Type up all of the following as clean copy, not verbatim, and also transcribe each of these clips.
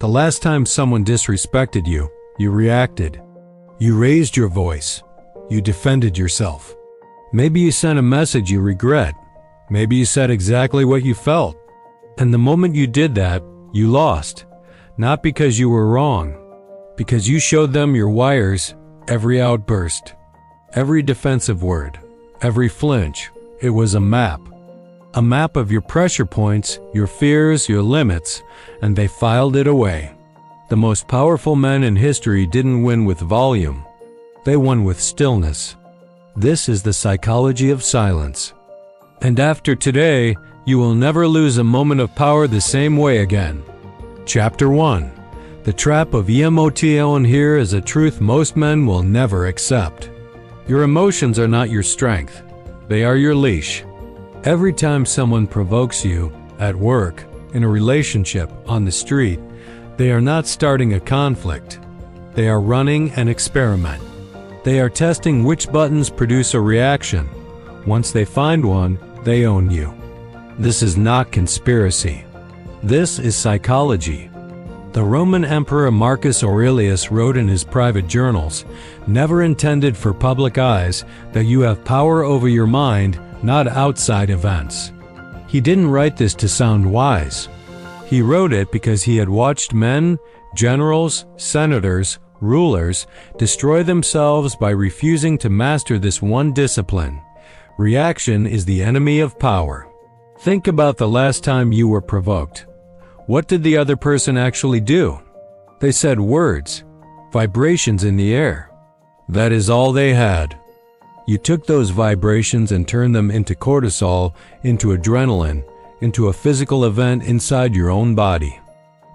The last time someone disrespected you, you reacted. You raised your voice. You defended yourself. Maybe you sent a message you regret. Maybe you said exactly what you felt. And the moment you did that, you lost. Not because you were wrong, because you showed them your wires, every outburst, every defensive word, every flinch. It was a map. A map of your pressure points, your fears, your limits, and they filed it away. The most powerful men in history didn't win with volume. They won with stillness. This is the psychology of silence. And after today, you will never lose a moment of power the same way again. Chapter 1. The trap of emotion. Here is a truth most men will never accept. Your emotions are not your strength. They are your leash. Every time someone provokes you, at work, in a relationship, on the street, they are not starting a conflict. They are running an experiment. They are testing which buttons produce a reaction. Once they find one, they own you. This is not conspiracy. This is psychology. The Roman Emperor Marcus Aurelius wrote in his private journals, "Never intended for public eyes, that you have power over your mind, not outside events." He didn't write this to sound wise. He wrote it because he had watched men, generals, senators, rulers, destroy themselves by refusing to master this one discipline. Reaction is the enemy of power. Think about the last time you were provoked. What did the other person actually do? They said words, vibrations in the air. That is all they had. You took those vibrations and turned them into cortisol, into adrenaline, into a physical event inside your own body.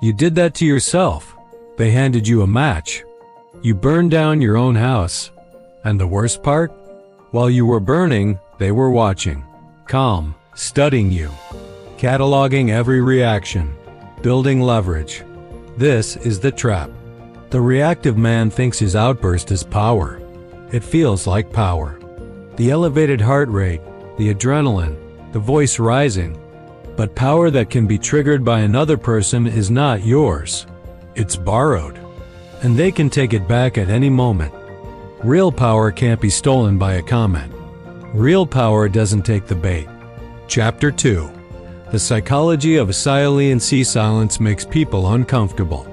You did that to yourself. They handed you a match. You burned down your own house. And the worst part? While you were burning, they were watching, calm, studying you, cataloging every reaction, building leverage. This is the trap. The reactive man thinks his outburst is power. It feels like power. The elevated heart rate, the adrenaline, the voice rising. But power that can be triggered by another person is not yours. It's borrowed. And they can take it back at any moment. Real power can't be stolen by a comment. Real power doesn't take the bait. Chapter 2. The psychology of silence makes people uncomfortable.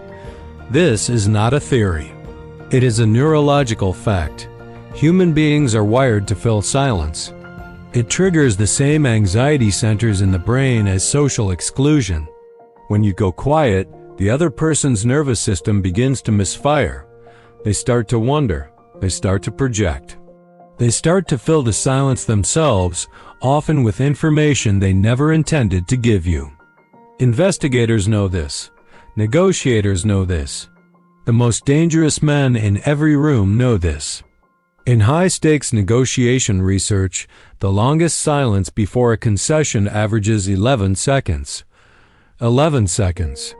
This is not a theory. It is a neurological fact. Human beings are wired to fill silence. It triggers the same anxiety centers in the brain as social exclusion. When you go quiet, the other person's nervous system begins to misfire. They start to wonder. They start to project. They start to fill the silence themselves, often with information they never intended to give you. Investigators know this. Negotiators know this. The most dangerous men in every room know this. In high-stakes negotiation research, the longest silence before a concession averages 11 seconds. 11 seconds.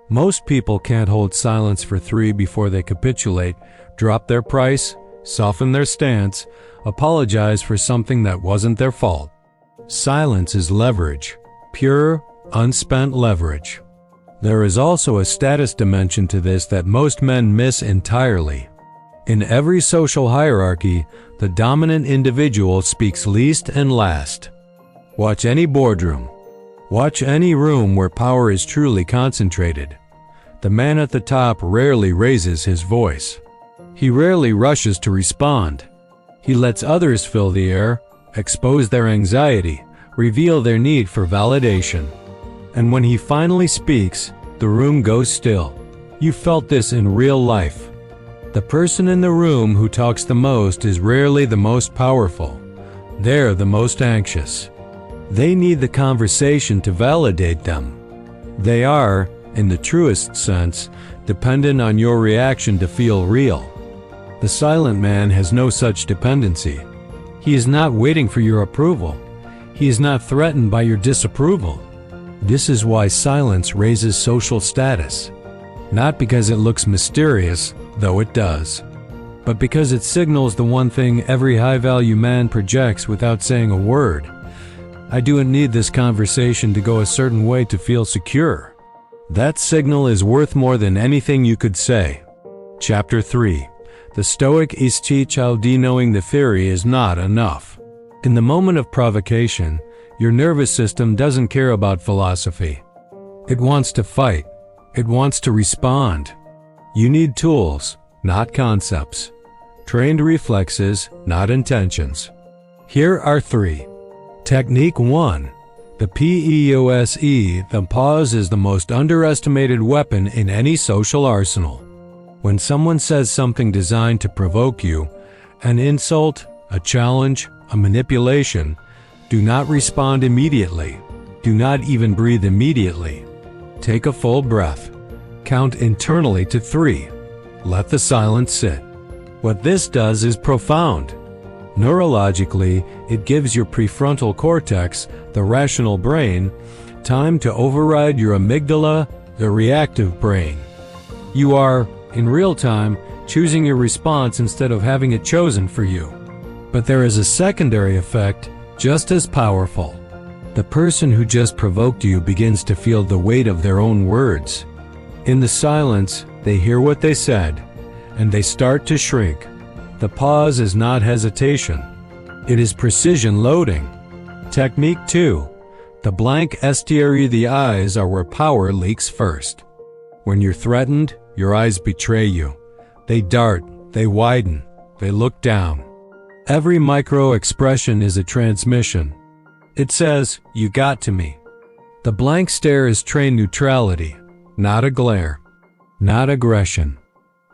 Most people can't hold silence for 3 before they capitulate, drop their price, soften their stance, apologize for something that wasn't their fault. Silence is leverage, pure, unspent leverage. There is also a status dimension to this that most men miss entirely. In every social hierarchy, the dominant individual speaks least and last. Watch any boardroom. Watch any room where power is truly concentrated. The man at the top rarely raises his voice. He rarely rushes to respond. He lets others fill the air, expose their anxiety, reveal their need for validation. And when he finally speaks, the room goes still. You felt this in real life. The person in the room who talks the most is rarely the most powerful. They're the most anxious. They need the conversation to validate them. They are, in the truest sense, dependent on your reaction to feel real. The silent man has no such dependency. He is not waiting for your approval. He is not threatened by your disapproval. This is why silence raises social status. Not because it looks mysterious, though it does, but because it signals the one thing every high-value man projects without saying a word. I don't need this conversation to go a certain way to feel secure. That signal is worth more than anything you could say. Chapter 3. The Stoic untouchable. Knowing the theory is not enough. In the moment of provocation, your nervous system doesn't care about philosophy. It wants to fight. It wants to respond. You need tools, not concepts. Trained reflexes, not intentions. Here are 3. Technique 1. The pause. The pause is the most underestimated weapon in any social arsenal. When someone says something designed to provoke you, an insult, a challenge, a manipulation, do not respond immediately. Do not even breathe immediately. Take a full breath. Count internally to 3. Let the silence sit. What this does is profound. Neurologically, it gives your prefrontal cortex, the rational brain, time to override your amygdala, the reactive brain. You are, in real time, choosing your response instead of having it chosen for you. But there is a secondary effect, just as powerful. The person who just provoked you begins to feel the weight of their own words. In the silence, they hear what they said, and they start to shrink. The pause is not hesitation. It is precision loading. Technique 2. The blank stare. The eyes are where power leaks first. When you're threatened, your eyes betray you. They dart, they widen, they look down. Every micro-expression is a transmission. It says, "You got to me." The blank stare is trained neutrality, not a glare, not aggression,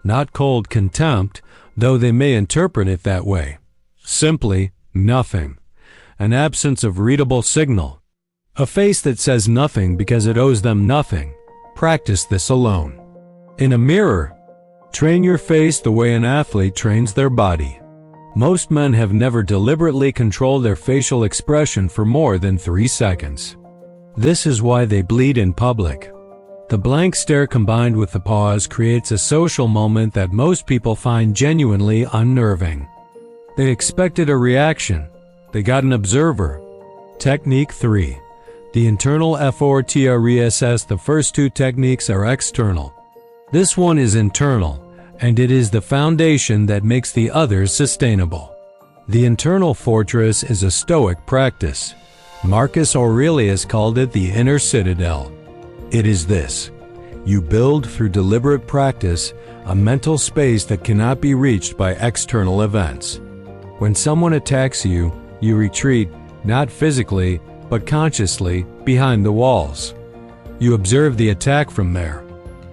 not cold contempt, though they may interpret it that way. Simply nothing. An absence of readable signal. A face that says nothing because it owes them nothing. Practice this alone. In a mirror, train your face the way an athlete trains their body. Most men have never deliberately controlled their facial expression for more than 3 seconds. This is why they bleed in public. The blank stare combined with the pause creates a social moment that most people find genuinely unnerving. They expected a reaction. They got an observer. Technique 3. The internal effort to reassess. The first 2 techniques are external. This one is internal, and it is the foundation that makes the others sustainable. The internal fortress is a Stoic practice. Marcus Aurelius called it the inner citadel. It is this. You build through deliberate practice a mental space that cannot be reached by external events. When someone attacks you, you retreat, not physically, but consciously, behind the walls. You observe the attack from there.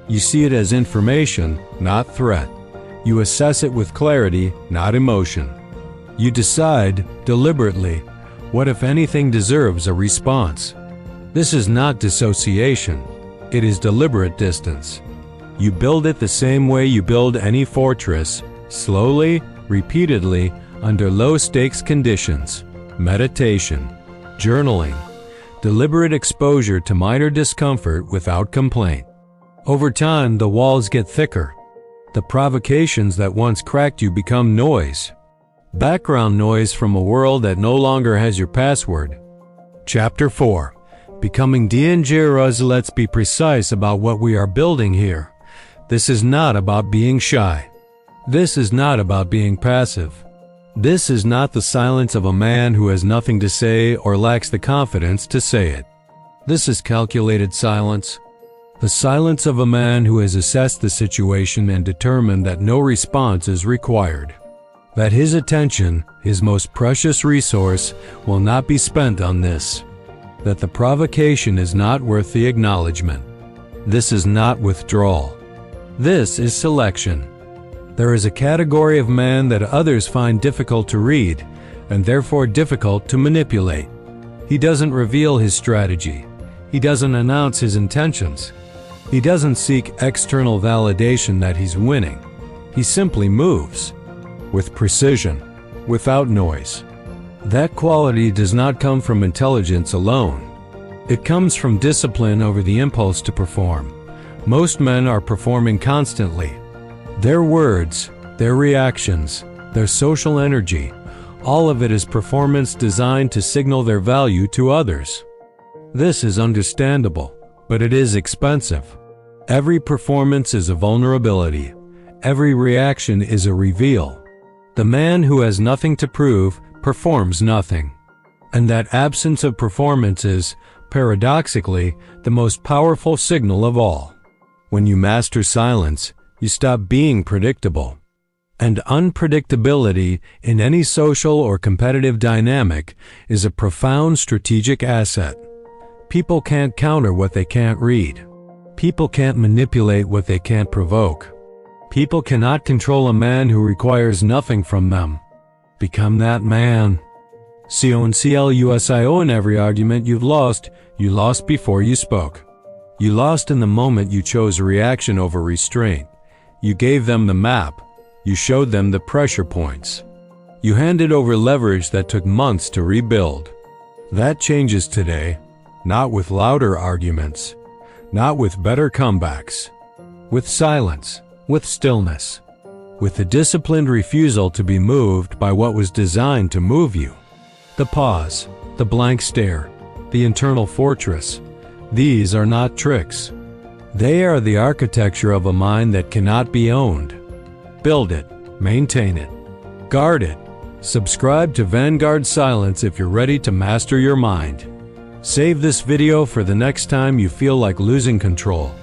You see it as information, not threat. You assess it with clarity, not emotion. You decide, deliberately, what if anything deserves a response. This is not dissociation. It is deliberate distance. You build it the same way you build any fortress, slowly, repeatedly, under low-stakes conditions. Meditation, journaling, deliberate exposure to minor discomfort without complaint. Over time, the walls get thicker. The provocations that once cracked you become noise. Background noise from a world that no longer has your password. Chapter 4. Becoming dangerous. Let's be precise about what we are building here. This is not about being shy. This is not about being passive. This is not the silence of a man who has nothing to say or lacks the confidence to say it. This is calculated silence. The silence of a man who has assessed the situation and determined that no response is required. That his attention, his most precious resource, will not be spent on this. That the provocation is not worth the acknowledgement. This is not withdrawal. This is selection. There is a category of man that others find difficult to read, and therefore difficult to manipulate. He doesn't reveal his strategy. He doesn't announce his intentions. He doesn't seek external validation that he's winning. He simply moves, with precision, without noise. That quality does not come from intelligence alone. It comes from discipline over the impulse to perform. Most men are performing constantly. Their words, their reactions, their social energy, all of it is performance designed to signal their value to others. This is understandable, but it is expensive. Every performance is a vulnerability. Every reaction is a reveal. The man who has nothing to prove performs nothing. And that absence of performance is, paradoxically, the most powerful signal of all. When you master silence, you stop being predictable. And unpredictability in any social or competitive dynamic is a profound strategic asset. People can't counter what they can't read. People can't manipulate what they can't provoke. People cannot control a man who requires nothing from them. Become that man. CONCLUSIO in every argument you lost before you spoke. You lost in the moment you chose reaction over restraint. You gave them the map. You showed them the pressure points. You handed over leverage that took months to rebuild. That changes today, not with louder arguments, not with better comebacks, with silence, with stillness, with the disciplined refusal to be moved by what was designed to move you. The pause, the blank stare, the internal fortress, these are not tricks. They are the architecture of a mind that cannot be owned. Build it, maintain it, guard it. Subscribe to Vanguard Silence if you're ready to master your mind. Save this video for the next time you feel like losing control.